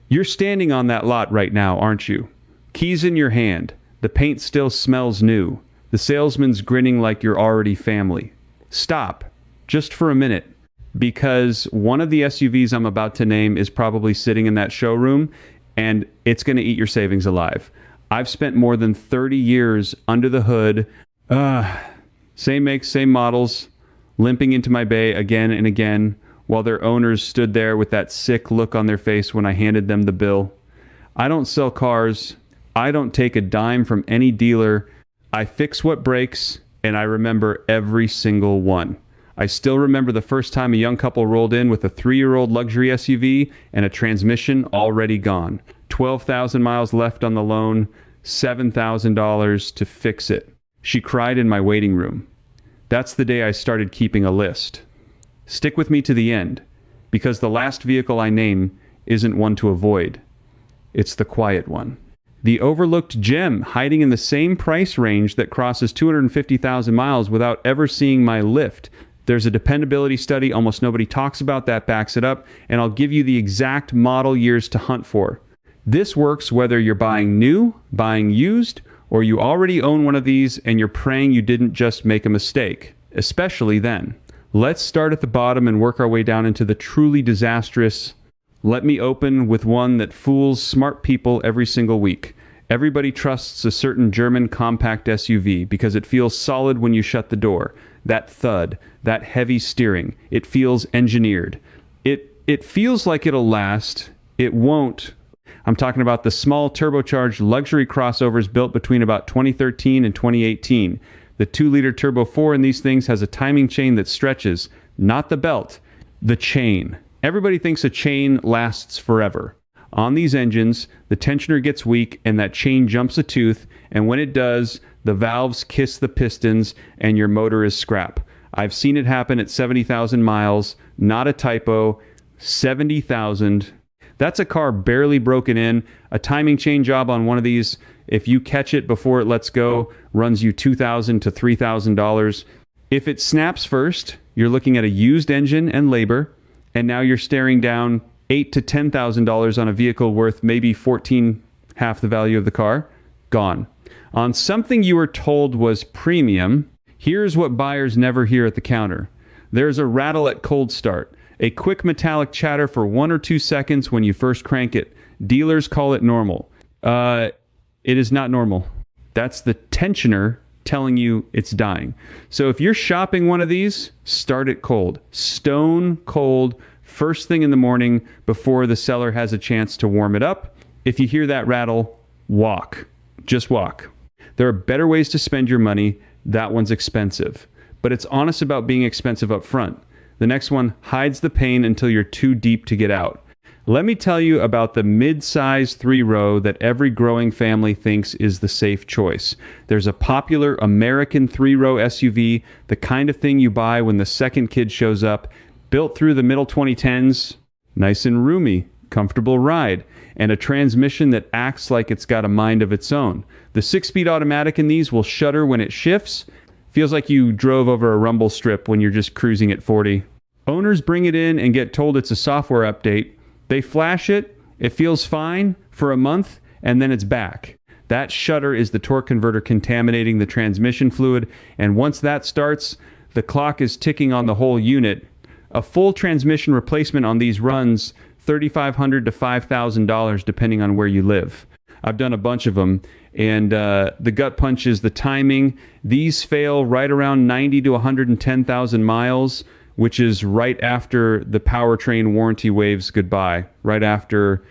You're standing on that lot right now, aren't you? Keys in your hand. The paint still smells new. The salesman's grinning like you're already family. Stop, just for a minute, because one of the SUVs I'm about to name is probably sitting in that showroom, and it's going to eat your savings alive. I've spent more than 30 years under the hood, same makes, same models, limping into my bay again and again, while their owners stood there with that sick look on their face when I handed them the bill. I don't sell cars. I don't take a dime from any dealer. I fix what breaks, and I remember every single one. I still remember the first time a young couple rolled in with a 3-year-old luxury SUV and a transmission already gone. 12,000 miles left on the loan, $7,000 to fix it. She cried in my waiting room. That's the day I started keeping a list. Stick with me to the end, because the last vehicle I name isn't one to avoid. It's the quiet one. The overlooked gem hiding in the same price range that crosses 250,000 miles without ever seeing my lift. There's a dependability study almost nobody talks about that backs it up, and I'll give you the exact model years to hunt for. This works whether you're buying new, buying used, or you already own one of these and you're praying you didn't just make a mistake, especially then. Let's start at the bottom and work our way down into the truly disastrous. Let me open with one that fools smart people every single week. Everybody trusts a certain German compact SUV because it feels solid when you shut the door. That thud, that heavy steering, it feels engineered. It feels like it'll last. It won't. I'm talking about the small turbocharged luxury crossovers built between about 2013 and 2018. The 2-liter Turbo 4 in these things has a timing chain that stretches, not the belt, the chain. Everybody thinks a chain lasts forever. On these engines, the tensioner gets weak and that chain jumps a tooth, and when it does, the valves kiss the pistons and your motor is scrap. I've seen it happen at 70,000 miles, not a typo, 70,000. That's a car barely broken in. A timing chain job on one of these, if you catch it before it lets go, runs you $2,000 to $3,000. If it snaps first, you're looking at a used engine and labor, and now you're staring down $8,000 to $10,000 on a vehicle worth maybe 14, half the value of the car. Gone. On something you were told was premium, here's what buyers never hear at the counter. There's a rattle at cold start. A quick metallic chatter for 1 or 2 seconds when you first crank it. Dealers call it normal. It is not normal. That's the tensioner telling you it's dying. So if you're shopping one of these, start it cold. Stone cold, first thing in the morning before the seller has a chance to warm it up. If you hear that rattle, walk. Just walk. There are better ways to spend your money. That one's expensive. But it's honest about being expensive up front. The next one hides the pain until you're too deep to get out. Let me tell you about the mid-size 3-row that every growing family thinks is the safe choice. There's a popular American 3-row SUV, the kind of thing you buy when the second kid shows up, built through the middle 2010s, nice and roomy, comfortable ride, and a transmission that acts like it's got a mind of its own. The 6-speed automatic in these will shudder when it shifts. Feels like you drove over a rumble strip when you're just cruising at 40. Owners bring it in and get told it's a software update. They flash it, it feels fine for a month, and then it's back. That shudder is the torque converter contaminating the transmission fluid, and once that starts, the clock is ticking on the whole unit. A full transmission replacement on these runs $3,500 to $5,000 depending on where you live. I've done a bunch of them, and the gut punch is the timing. These fail right around 90 to 110,000 miles, which is right after the powertrain warranty waves goodbye, right after,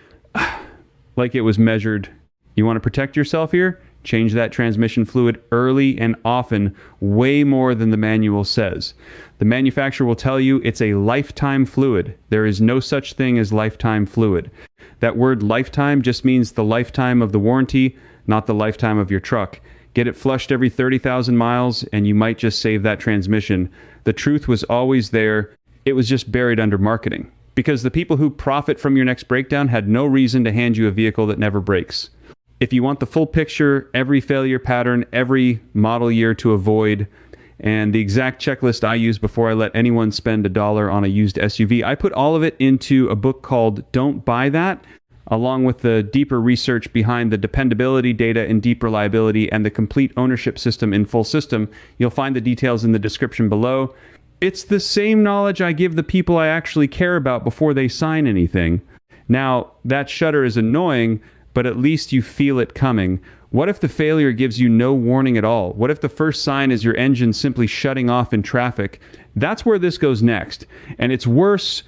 like it was measured. You want to protect yourself here? Change that transmission fluid early and often, way more than the manual says. The manufacturer will tell you it's a lifetime fluid. There is no such thing as lifetime fluid. That word lifetime just means the lifetime of the warranty, not the lifetime of your truck. Get it flushed every 30,000 miles and you might just save that transmission. The truth was always there. It was just buried under marketing. Because the people who profit from your next breakdown had no reason to hand you a vehicle that never breaks. If you want the full picture, every failure pattern, every model year to avoid, and the exact checklist I use before I let anyone spend $1 on a used SUV, I put all of it into a book called Don't Buy That. along with the deeper research behind the dependability data and deep reliability and the complete ownership system in full system. You'll find the details in the description below. It's the same knowledge I give the people I actually care about before they sign anything. Now, that shudder is annoying, but at least you feel it coming. What if the failure gives you no warning at all? What if the first sign is your engine simply shutting off in traffic? That's where this goes next. And it's worse.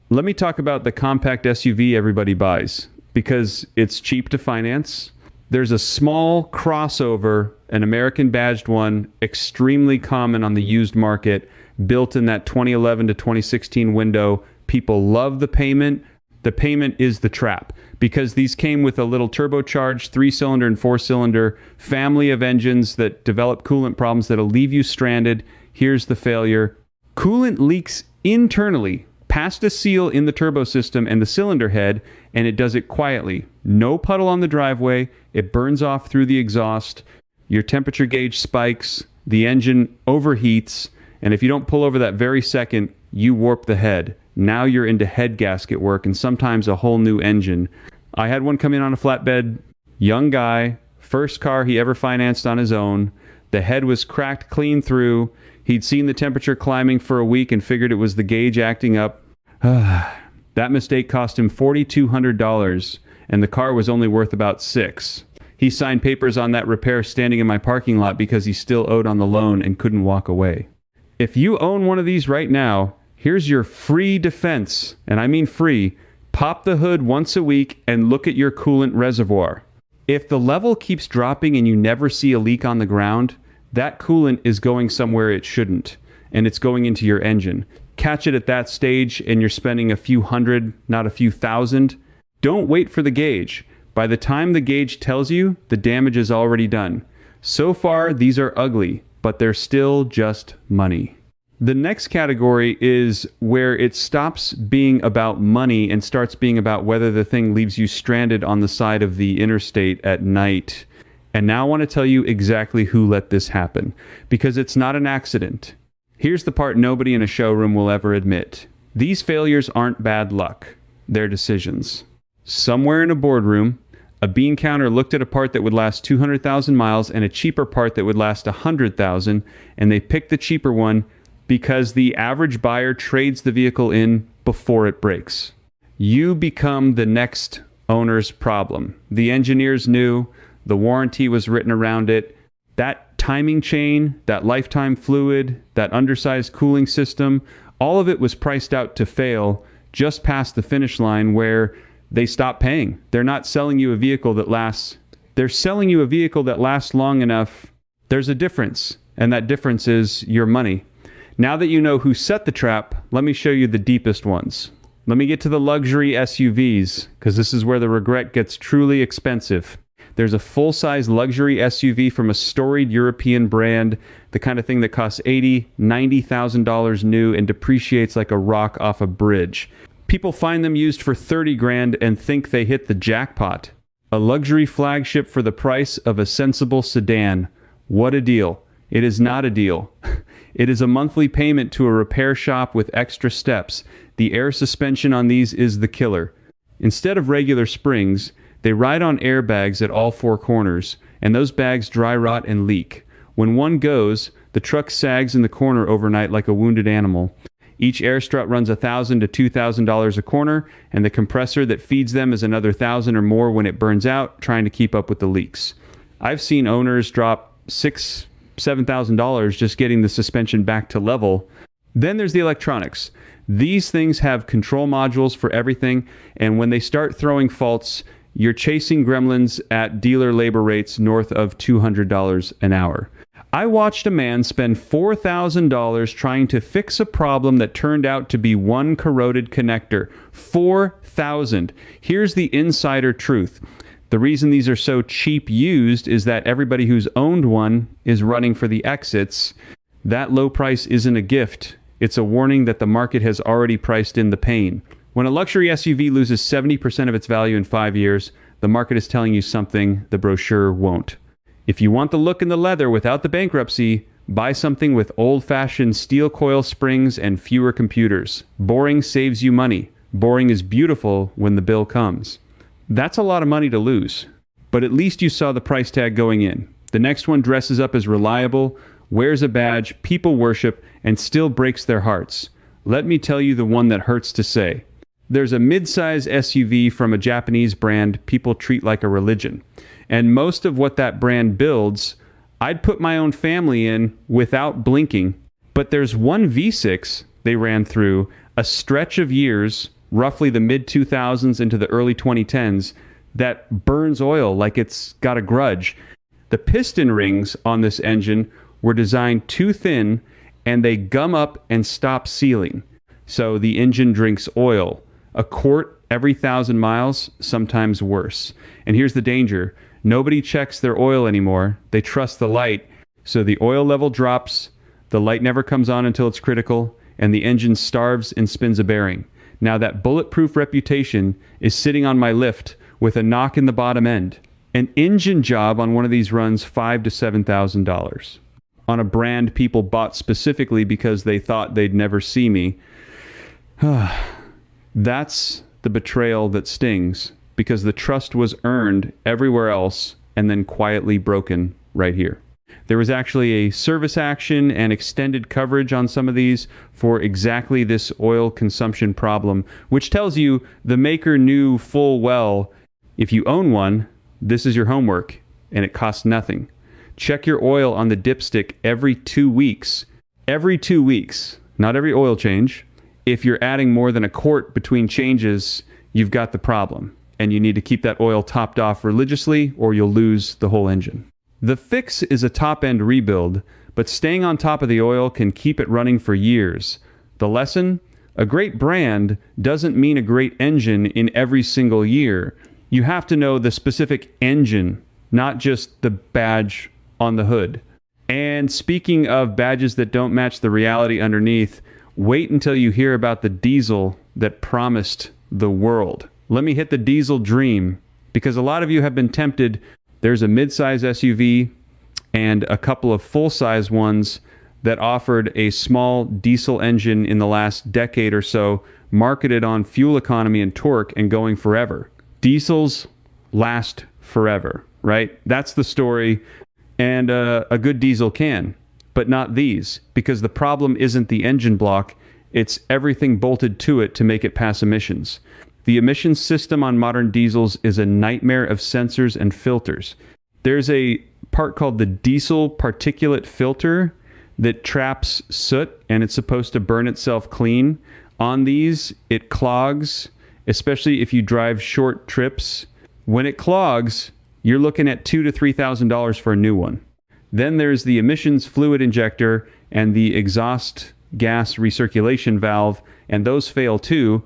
Let me talk about the compact SUV everybody buys, because it's cheap to finance. There's a small crossover, an American badged one, extremely common on the used market, built in that 2011 to 2016 window. People love the payment. The payment is the trap, because these came with a little turbocharged 3-cylinder and 4-cylinder family of engines that develop coolant problems that'll leave you stranded. Here's the failure. Coolant leaks internally past a seal in the turbo system and the cylinder head, and it does it quietly. No puddle on the driveway. It burns off through the exhaust. Your temperature gauge spikes. The engine overheats. And if you don't pull over that very second, you warp the head. Now you're into head gasket work and sometimes a whole new engine. I had one come in on a flatbed, young guy, first car he ever financed on his own. The head was cracked clean through. He'd seen the temperature climbing for a week and figured it was the gauge acting up. That mistake cost him $4,200, and the car was only worth about $6,000. He signed papers on that repair standing in my parking lot because he still owed on the loan and couldn't walk away. If you own one of these right now, here's your free defense, and I mean free. Pop the hood once a week and look at your coolant reservoir. If the level keeps dropping and you never see a leak on the ground, that coolant is going somewhere it shouldn't, and it's going into your engine. Catch it at that stage and you're spending a few hundred, not a few thousand. Don't wait for the gauge. By the time the gauge tells you, the damage is already done. So far, these are ugly, but they're still just money. The next category is where it stops being about money and starts being about whether the thing leaves you stranded on the side of the interstate at night. And now I want to tell you exactly who let this happen, because it's not an accident. Here's the part nobody in a showroom will ever admit. These failures aren't bad luck. They're decisions. Somewhere in a boardroom, a bean counter looked at a part that would last 200,000 miles and a cheaper part that would last 100,000, and they picked the cheaper one because the average buyer trades the vehicle in before it breaks. You become the next owner's problem. The engineers knew, the warranty was written around it. That timing chain, that lifetime fluid, that undersized cooling system, all of it was priced out to fail just past the finish line where they stop paying. They're not selling you a vehicle that lasts. They're selling you a vehicle that lasts long enough. There's a difference, and that difference is your money. Now that you know who set the trap, let me show you the deepest ones. Let me get to the luxury SUVs, because this is where the regret gets truly expensive. There's a full-size luxury SUV from a storied European brand, the kind of thing that costs $80,000, $90,000 new and depreciates like a rock off a bridge. People find them used for $30,000 and think they hit the jackpot. A luxury flagship for the price of a sensible sedan. What a deal. It is not a deal. It is a monthly payment to a repair shop with extra steps. The air suspension on these is the killer. Instead of regular springs, they ride on airbags at all four corners, and those bags dry rot and leak. When one goes, the truck sags in the corner overnight like a wounded animal. Each air strut runs $1,000 to $2,000 a corner, and the compressor that feeds them is another $1,000 or more when it burns out, trying to keep up with the leaks. I've seen owners drop $6,000, $7,000 just getting the suspension back to level. Then there's the electronics. These things have control modules for everything, and when they start throwing faults, you're chasing gremlins at dealer labor rates north of $200 an hour. I watched a man spend $4,000 trying to fix a problem that turned out to be one corroded connector. $4,000. Here's the insider truth. The reason these are so cheap used is that everybody who's owned one is running for the exits. That low price isn't a gift. It's a warning that the market has already priced in the pain. When a luxury SUV loses 70% of its value in 5 years, the market is telling you something the brochure won't. If you want the look and the leather without the bankruptcy, buy something with old-fashioned steel coil springs and fewer computers. Boring saves you money. Boring is beautiful when the bill comes. That's a lot of money to lose. But at least you saw the price tag going in. The next one dresses up as reliable, wears a badge, people worship, and still breaks their hearts. Let me tell you the one that hurts to say. There's a mid-size SUV from a Japanese brand people treat like a religion. And most of what that brand builds, I'd put my own family in without blinking. But there's one V6 they ran through a stretch of years, roughly the mid-2000s into the early 2010s, that burns oil like it's got a grudge. The piston rings on this engine were designed too thin, and they gum up and stop sealing. So the engine drinks oil. A quart every 1,000 miles, sometimes worse. And here's the danger. Nobody checks their oil anymore. They trust the light. So the oil level drops, the light never comes on until it's critical, and the engine starves and spins a bearing. Now that bulletproof reputation is sitting on my lift with a knock in the bottom end. An engine job on one of these runs $5,000 to $7,000 on a brand people bought specifically because they thought they'd never see me. That's the betrayal that stings, because the trust was earned everywhere else and then quietly broken right here. There was actually a service action and extended coverage on some of these for exactly this oil consumption problem, which tells you the maker knew full well, if you own one, this is your homework, and it costs nothing. Check your oil on the dipstick every 2 weeks. Every 2 weeks, not every oil change. If you're adding more than a quart between changes, you've got the problem, and you need to keep that oil topped off religiously or you'll lose the whole engine. The fix is a top-end rebuild, but staying on top of the oil can keep it running for years. The lesson? A great brand doesn't mean a great engine in every single year. You have to know the specific engine, not just the badge on the hood. And speaking of badges that don't match the reality underneath, wait until you hear about the diesel that promised the world. Let me hit the diesel dream, because a lot of you have been tempted. There's a mid-size SUV and a couple of full-size ones that offered a small diesel engine in the last decade or so, marketed on fuel economy and torque and going forever. Diesels last forever, right? That's the story. And a good diesel can, but not these, because the problem isn't the engine block, it's everything bolted to it to make it pass emissions. The emissions system on modern diesels is a nightmare of sensors and filters. There's a part called the diesel particulate filter that traps soot, and it's supposed to burn itself clean. On these, it clogs, especially if you drive short trips. When it clogs, you're looking at $2,000 to $3,000 for a new one. Then there's the emissions fluid injector and the exhaust gas recirculation valve, and those fail too.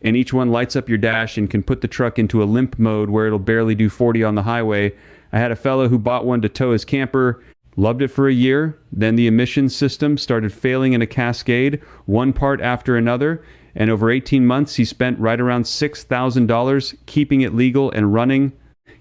And each one lights up your dash and can put the truck into a limp mode where it'll barely do 40 on the highway. I had a fellow who bought one to tow his camper, loved it for a year, then the emissions system started failing in a cascade, one part after another, and over 18 months he spent right around $6,000 keeping it legal and running.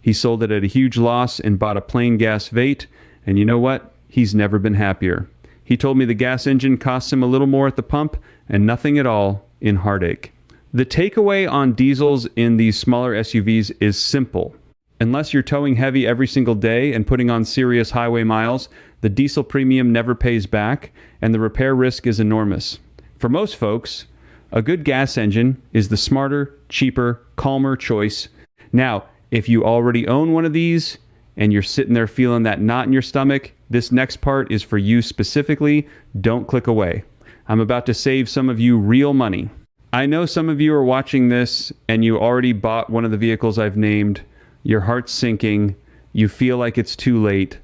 He sold it at a huge loss and bought a plain gas Vate, and you know what? He's never been happier. He told me the gas engine costs him a little more at the pump and nothing at all in heartache. The takeaway on diesels in these smaller SUVs is simple. Unless you're towing heavy every single day and putting on serious highway miles, the diesel premium never pays back, and the repair risk is enormous. For most folks, a good gas engine is the smarter, cheaper, calmer choice. Now, if you already own one of these and you're sitting there feeling that knot in your stomach, this next part is for you specifically. Don't click away. I'm about to save some of you real money. I know some of you are watching this and you already bought one of the vehicles I've named. Your heart's sinking. You feel like it's too late.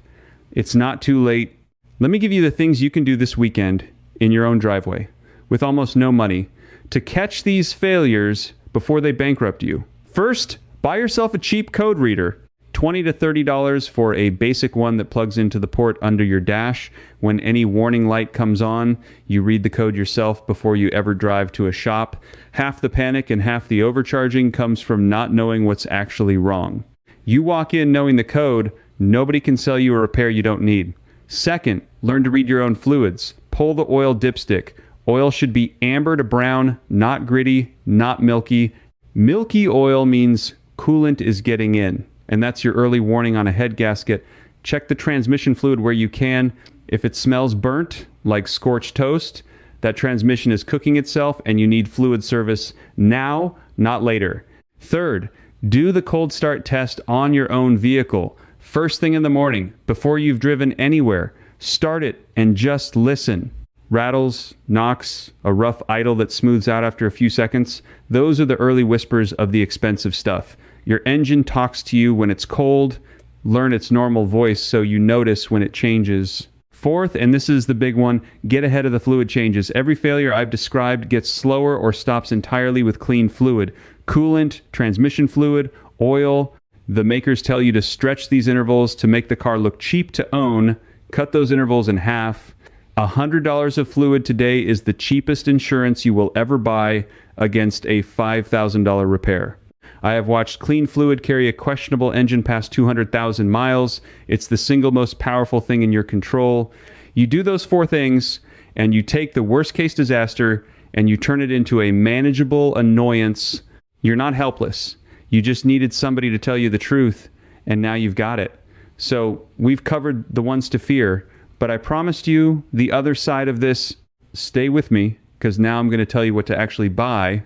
It's not too late. Let me give you the things you can do this weekend in your own driveway with almost no money to catch these failures before they bankrupt you. First, buy yourself a cheap code reader. $20 to $30 for a basic one that plugs into the port under your dash. When any warning light comes on, you read the code yourself before you ever drive to a shop. Half the panic and half the overcharging comes from not knowing what's actually wrong. You walk in knowing the code, nobody can sell you a repair you don't need. Second, learn to read your own fluids. Pull the oil dipstick. Oil should be amber to brown, not gritty, not milky. Milky oil means coolant is getting in. And that's your early warning on a head gasket. Check the transmission fluid where you can. If it smells burnt, like scorched toast, that transmission is cooking itself and you need fluid service now, not later. Third, do the cold start test on your own vehicle. First thing in the morning, before you've driven anywhere, start it and just listen. Rattles, knocks, a rough idle that smooths out after a few seconds, those are the early whispers of the expensive stuff. Your engine talks to you when it's cold. Learn its normal voice so you notice when it changes. Fourth, and this is the big one, get ahead of the fluid changes. Every failure I've described gets slower or stops entirely with clean fluid. Coolant, transmission fluid, oil. The makers tell you to stretch these intervals to make the car look cheap to own. Cut those intervals in half. $100 of fluid today is the cheapest insurance you will ever buy against a $5,000 repair. I have watched clean fluid carry a questionable engine past 200,000 miles. It's the single most powerful thing in your control. You do those four things, and you take the worst case disaster, and you turn it into a manageable annoyance. You're not helpless. You just needed somebody to tell you the truth, and now you've got it. So we've covered the ones to fear, but I promised you the other side of this. Stay with me, because now I'm going to tell you what to actually buy,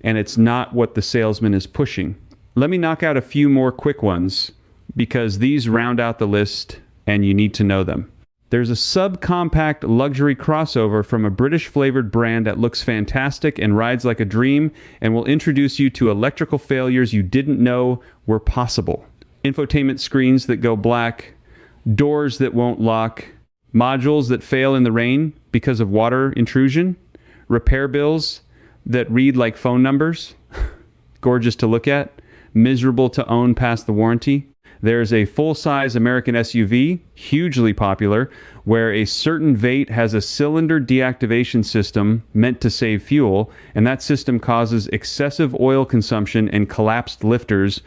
and it's not what the salesman is pushing. Let me knock out a few more quick ones, because these round out the list, and you need to know them. There's a subcompact luxury crossover from a British-flavored brand that looks fantastic and rides like a dream, and will introduce you to electrical failures you didn't know were possible. Infotainment screens that go black, doors that won't lock, modules that fail in the rain because of water intrusion, repair bills that read like phone numbers, gorgeous to look at, miserable to own past the warranty. There's a full-size American SUV, hugely popular, where a certain Vate has a cylinder deactivation system meant to save fuel, and that system causes excessive oil consumption and collapsed lifters.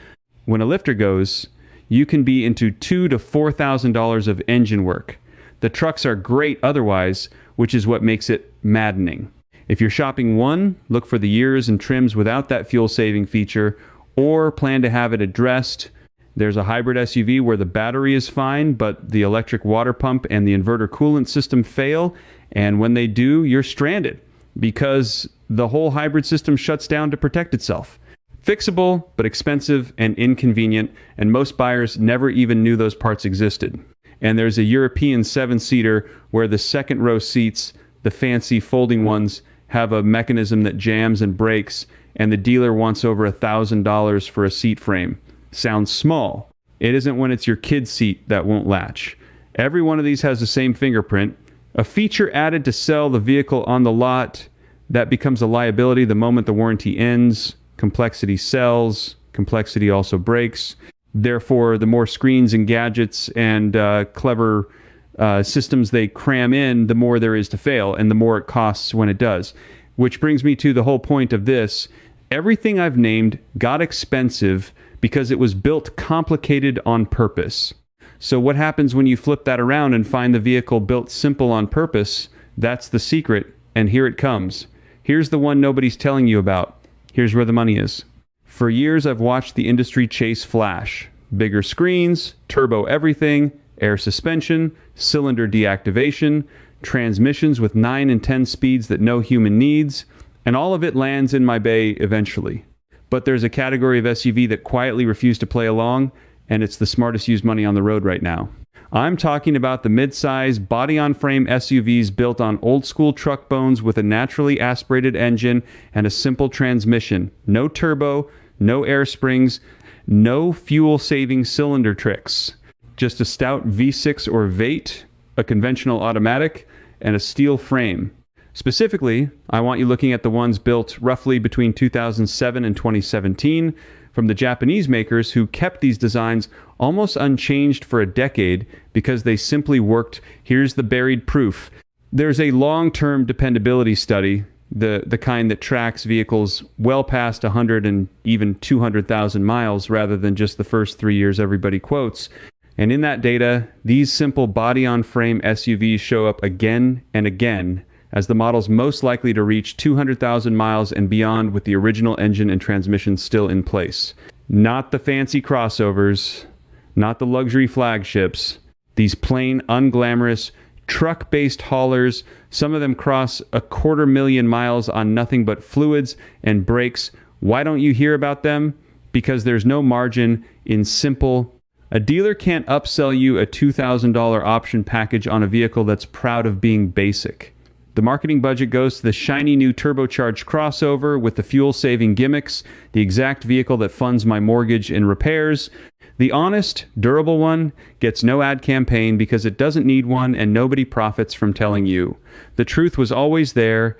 When a lifter goes, you can be into $2,000 to $4,000 of engine work. The trucks are great otherwise, which is what makes it maddening. If you're shopping one, look for the years and trims without that fuel-saving feature, or plan to have it addressed. There's a hybrid SUV where the battery is fine, but the electric water pump and the inverter coolant system fail, and when they do, you're stranded, because the whole hybrid system shuts down to protect itself. Fixable, but expensive and inconvenient, and most buyers never even knew those parts existed. And there's a European 7-seater where the second row seats, the fancy folding ones, have a mechanism that jams and breaks, and the dealer wants over $1,000 for a seat frame. Sounds small. It isn't when it's your kid's seat that won't latch. Every one of these has the same fingerprint. A feature added to sell the vehicle on the lot that becomes a liability the moment the warranty ends. Complexity sells. Complexity also breaks. Therefore, the more screens and gadgets and clever systems they cram in, the more there is to fail, and the more it costs when it does. Which brings me to the whole point of this. Everything I've named got expensive because it was built complicated on purpose. So what happens when you flip that around and find the vehicle built simple on purpose? That's the secret, and here it comes. Here's the one nobody's telling you about. Here's where the money is. For years, I've watched the industry chase flash. Bigger screens, turbo everything, air suspension, cylinder deactivation, transmissions with 9 and 10 speeds that no human needs, and all of it lands in my bay eventually. But there's a category of SUV that quietly refused to play along, and it's the smartest used money on the road right now. I'm talking about the mid-size, body-on-frame SUVs built on old-school truck bones with a naturally aspirated engine and a simple transmission. No turbo, no air springs, no fuel-saving cylinder tricks. Just a stout V6 or Vate, a conventional automatic, and a steel frame. Specifically, I want you looking at the ones built roughly between 2007 and 2017 from the Japanese makers who kept these designs almost unchanged for a decade because they simply worked. Here's the buried proof. There's a long-term dependability study, the kind that tracks vehicles well past 100 and even 200,000 miles rather than just the first 3 years everybody quotes. And in that data, these simple body-on-frame SUVs show up again and again as the model's most likely to reach 200,000 miles and beyond with the original engine and transmission still in place. Not the fancy crossovers, not the luxury flagships, these plain, unglamorous, truck-based haulers. Some of them cross 250,000 miles on nothing but fluids and brakes. Why don't you hear about them? Because there's no margin in simple. A dealer can't upsell you a $2,000 option package on a vehicle that's proud of being basic. The marketing budget goes to the shiny new turbocharged crossover with the fuel-saving gimmicks, the exact vehicle that funds my mortgage and repairs. The honest, durable one gets no ad campaign because it doesn't need one and nobody profits from telling you. The truth was always there.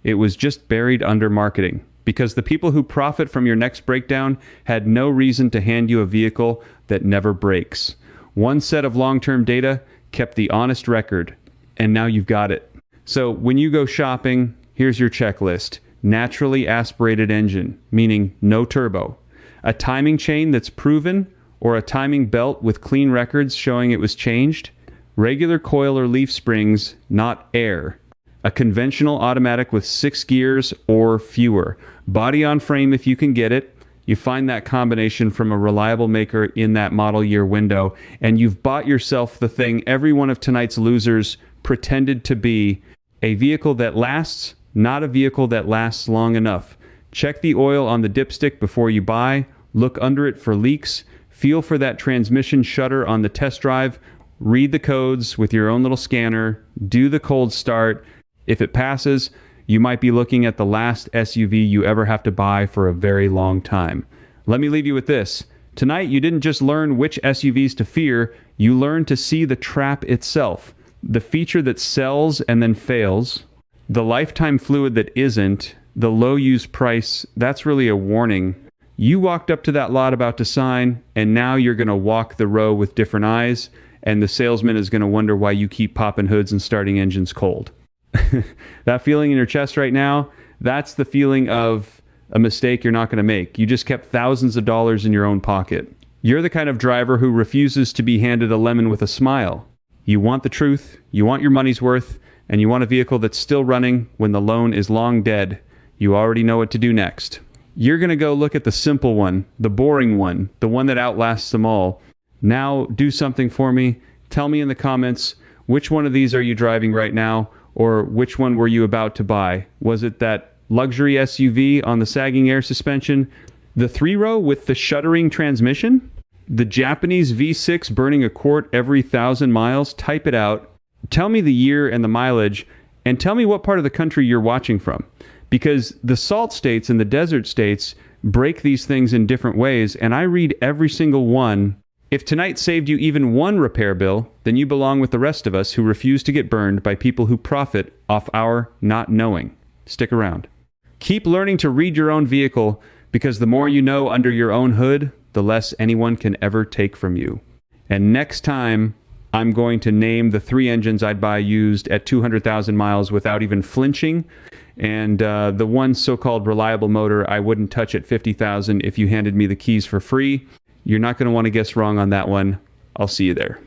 It was just buried under marketing. Because the people who profit from your next breakdown had no reason to hand you a vehicle that never breaks. One set of long-term data kept the honest record, and now you've got it. So when you go shopping, here's your checklist. Naturally aspirated engine, meaning no turbo. A timing chain that's proven, or a timing belt with clean records showing it was changed. Regular coil or leaf springs, not air. A conventional automatic with 6 gears or fewer. Body on frame if you can get it. You find that combination from a reliable maker in that model year window, and you've bought yourself the thing every one of tonight's losers pretended to be. A vehicle that lasts, not a vehicle that lasts long enough. Check the oil on the dipstick before you buy. Look under it for leaks. Feel for that transmission shutter on the test drive. Read the codes with your own little scanner. Do the cold start. If it passes, you might be looking at the last SUV you ever have to buy for a very long time. Let me leave you with this. Tonight, you didn't just learn which SUVs to fear, you learned to see the trap itself. The feature that sells and then fails, the lifetime fluid that isn't, the low use price, that's really a warning. You walked up to that lot about to sign, and now you're going to walk the row with different eyes, and the salesman is going to wonder why you keep popping hoods and starting engines cold. That feeling in your chest right now, that's the feeling of a mistake you're not going to make. You just kept thousands of dollars in your own pocket. You're the kind of driver who refuses to be handed a lemon with a smile. You want the truth, you want your money's worth, and you want a vehicle that's still running when the loan is long dead. You already know what to do next. You're going to go look at the simple one, the boring one, the one that outlasts them all. Now do something for me. Tell me in the comments, which one of these are you driving right now? Or which one were you about to buy? Was it that luxury SUV on the sagging air suspension? The 3-row with the shuttering transmission? The Japanese V6 burning a quart every 1,000 miles? Type it out. Tell me the year and the mileage, and tell me what part of the country you're watching from. Because the salt states and the desert states break these things in different ways, and I read every single one. If tonight saved you even one repair bill, then you belong with the rest of us who refuse to get burned by people who profit off our not knowing. Stick around. Keep learning to read your own vehicle, because the more you know under your own hood, the less anyone can ever take from you. And next time, I'm going to name the 3 engines I'd buy used at 200,000 miles without even flinching, and the one so-called reliable motor I wouldn't touch at 50,000 if you handed me the keys for free. You're not going to want to guess wrong on that one. I'll see you there.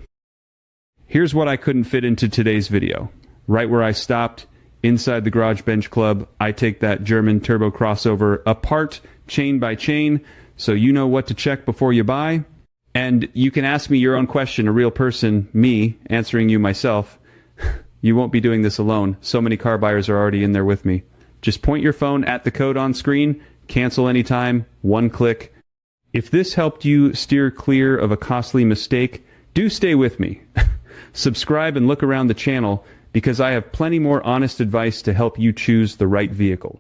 Here's what I couldn't fit into today's video. Right where I stopped, inside the Garage Bench Club, I take that German turbo crossover apart, chain by chain, so you know what to check before you buy. And you can ask me your own question, a real person, me, answering you myself. You won't be doing this alone. So many car buyers are already in there with me. Just point your phone at the code on screen, cancel anytime, one click. If this helped you steer clear of a costly mistake, do stay with me. Subscribe and look around the channel, because I have plenty more honest advice to help you choose the right vehicle.